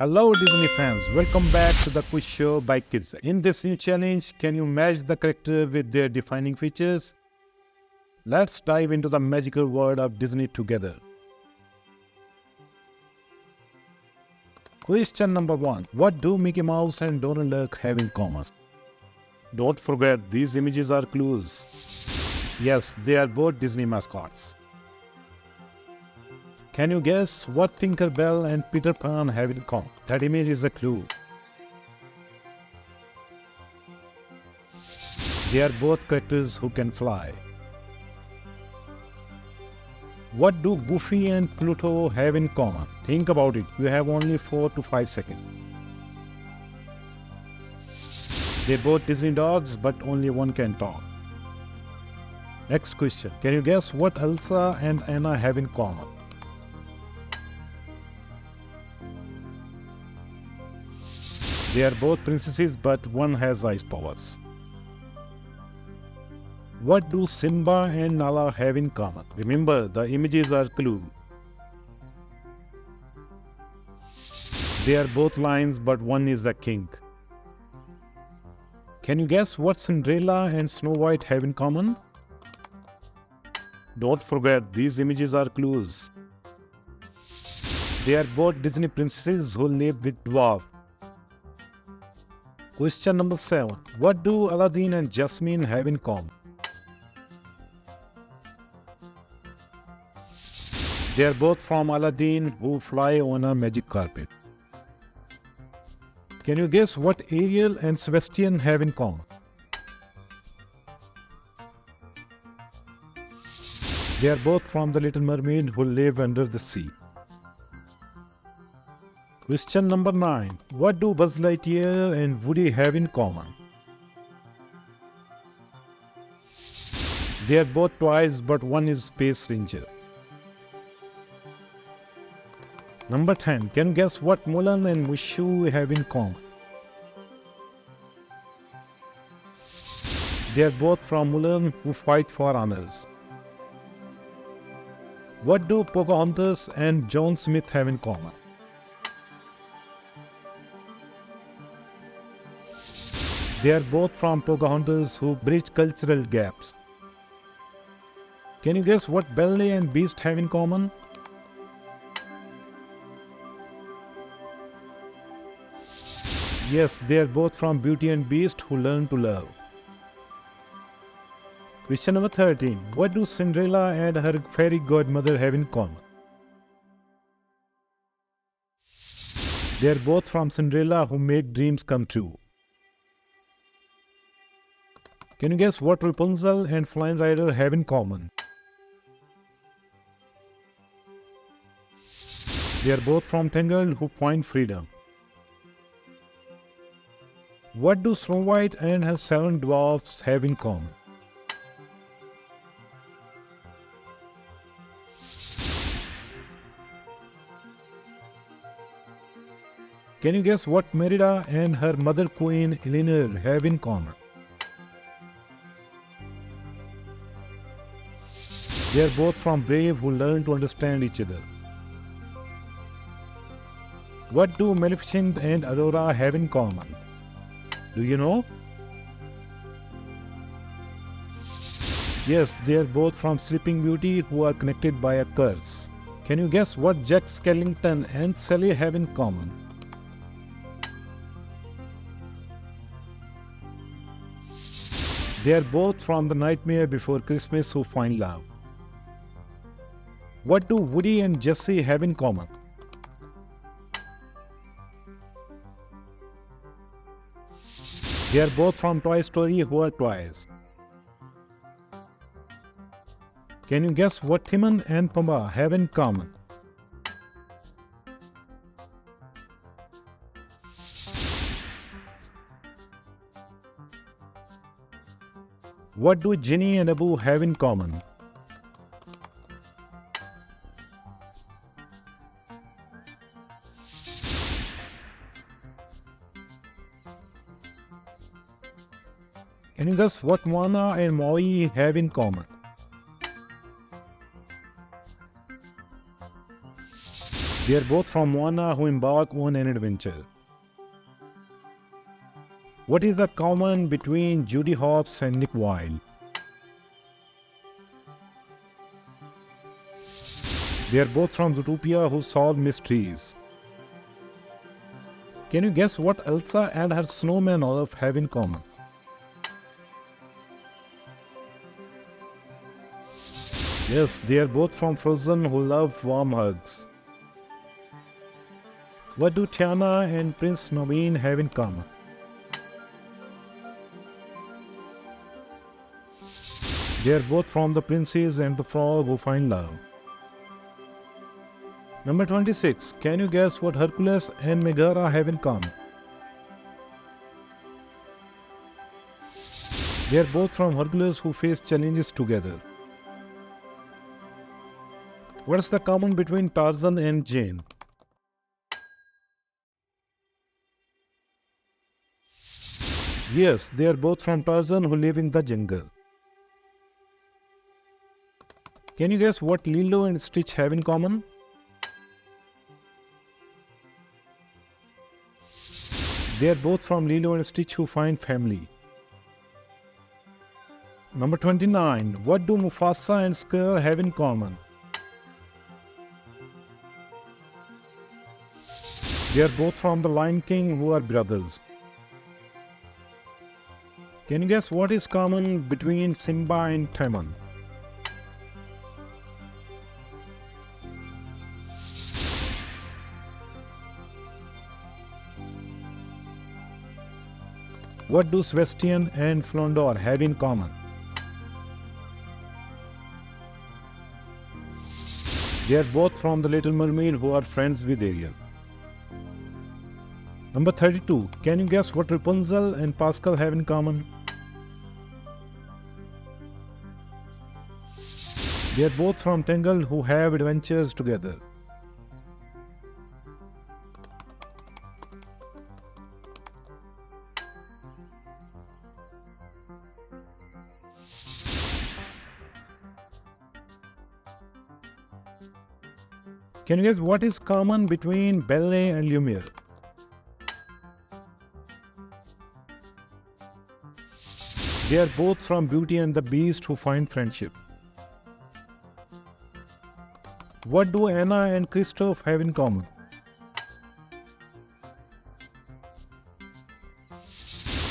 Hello Disney fans, welcome back to the quiz show by Kids. In this new challenge, can you match the character with their defining features? Let's dive into the magical world of Disney together. Question number 1. What do Mickey Mouse and Donald Duck have in common? Don't forget, these images are clues. Yes, they are both Disney mascots. Can you guess what Tinker Bell and Peter Pan have in common? That image is a clue. They are both characters who can fly. What do Goofy and Pluto have in common? Think about it. You have only 4 to 5 seconds. They're both Disney dogs, but only one can talk. Next question. Can you guess what Elsa and Anna have in common? They are both princesses, but one has ice powers. What do Simba and Nala have in common? Remember, the images are clue. They are both lions, but one is the king. Can you guess what Cinderella and Snow White have in common? Don't forget, these images are clues. They are both Disney princesses who live with dwarfs. Question number 7. What do Aladdin and Jasmine have in common? They are both from Aladdin who fly on a magic carpet. Can you guess what Ariel and Sebastian have in common? They are both from the Little Mermaid who live under the sea. Question number 9. What do Buzz Lightyear and Woody have in common? They are both toys, but one is Space Ranger. Number 10. Can you guess what Mulan and Mushu have in common? They are both from Mulan who fight for honors. What do Pocahontas and John Smith have in common? They are both from Pocahontas who bridge cultural gaps. Can you guess what Belle and Beast have in common? Yes, they are both from Beauty and Beast who learn to love. Question number 13. What do Cinderella and her fairy godmother have in common? They are both from Cinderella who make dreams come true. Can you guess what Rapunzel and Flynn Rider have in common? They are both from Tangled who find freedom. What do Snow White and her 7 dwarfs have in common? Can you guess what Merida and her mother Queen Eleanor have in common? They are both from Brave who learn to understand each other. What do Maleficent and Aurora have in common? Do you know? Yes, they are both from Sleeping Beauty who are connected by a curse. Can you guess what Jack Skellington and Sally have in common? They are both from The Nightmare Before Christmas who find love. What do Woody and Jessie have in common? They are both from Toy Story who are toys. Can you guess what Timon and Pumbaa have in common? What do Ginny and Abu have in common? Can you guess what Moana and Maui have in common? They are both from Moana who embark on an adventure. What is the common between Judy Hopps and Nick Wilde? They are both from Zootopia who solve mysteries. Can you guess what Elsa and her snowman Olaf have in common? Yes, they are both from Frozen who love warm hugs. What do Tiana and Prince Naveen have in common? They are both from the Princess and the Frog who find love. Number 26. Can you guess what Hercules and Megara have in common? They are both from Hercules who face challenges together. What's the common between Tarzan and Jane? Yes, they are both from Tarzan who live in the jungle. Can you guess what Lilo and Stitch have in common? They are both from Lilo and Stitch who find family. Number 29. What do Mufasa and Scar have in common? They are both from the Lion King who are brothers. Can you guess what is common between Simba and Timon? What do Sebastian and Flandor have in common? They are both from the Little Mermaid who are friends with Ariel. Number 32. Can you guess what Rapunzel and Pascal have in common? They are both from Tangled who have adventures together. Can you guess what is common between Belle and Lumiere? They are both from Beauty and the Beast who find friendship. What do Anna and Kristoff have in common?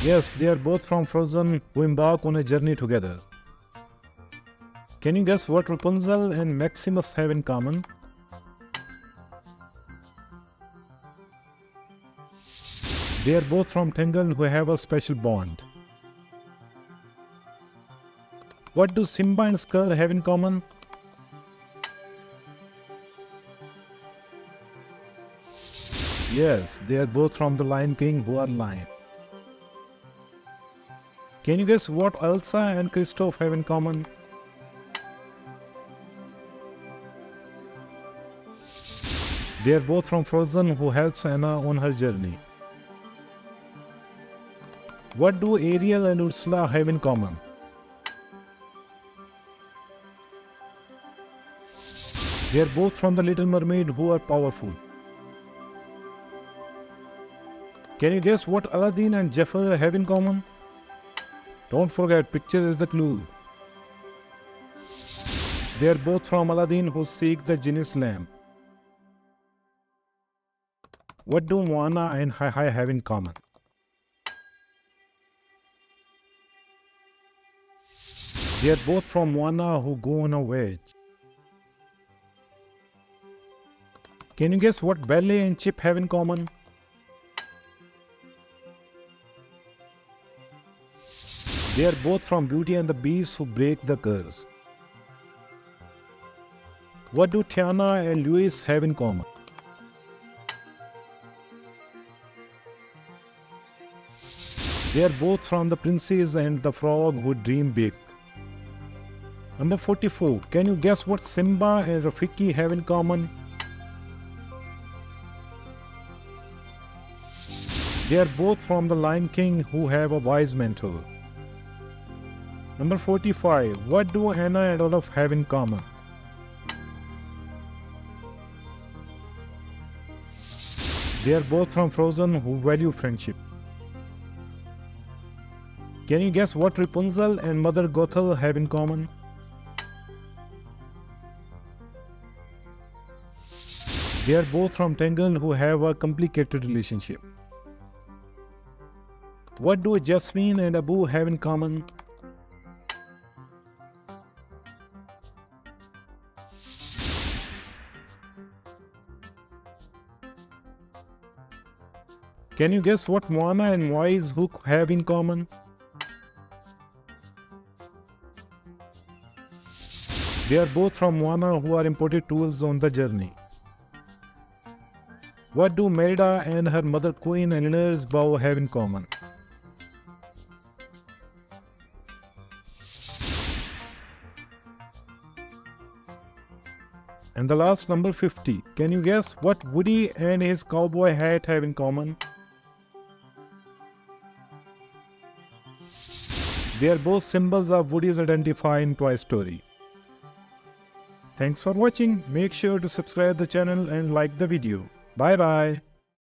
Yes, they are both from Frozen who embark on a journey together. Can you guess what Rapunzel and Maximus have in common? They are both from Tangled who have a special bond. What do Simba and Scar have in common? Yes, they are both from the Lion King who are lion. Can you guess what Elsa and Kristoff have in common? They are both from Frozen who helps Anna on her journey. What do Ariel and Ursula have in common? They are both from the Little Mermaid who are powerful. Can you guess what Aladdin and Jafar have in common? Don't forget, picture is the clue. They are both from Aladdin who seek the genie's lamp. What do Moana and Hai have in common? They are both from Moana who go on a voyage. Can you guess what Belle and Chip have in common? They are both from Beauty and the Beast who break the curse. What do Tiana and Louis have in common? They are both from the Princess and the Frog who dream big. Number 44. Can you guess what Simba and Rafiki have in common? They are both from the Lion King who have a wise mentor. Number 45. What do Anna and Olaf have in common? They are both from Frozen who value friendship. Can you guess what Rapunzel and Mother Gothel have in common? They are both from Tangled who have a complicated relationship. What do Jasmine and Abu have in common? Can you guess what Moana and Wise Hook have in common? They are both from Moana who are imported tools on the journey. What do Merida and her mother Queen Eleanor's bow have in common? And the last, number 50. Can you guess what Woody and his cowboy hat have in common? They are both symbols of Woody's identity in Toy Story. Thanks for watching. Make sure to subscribe the channel and like the video. Bye bye.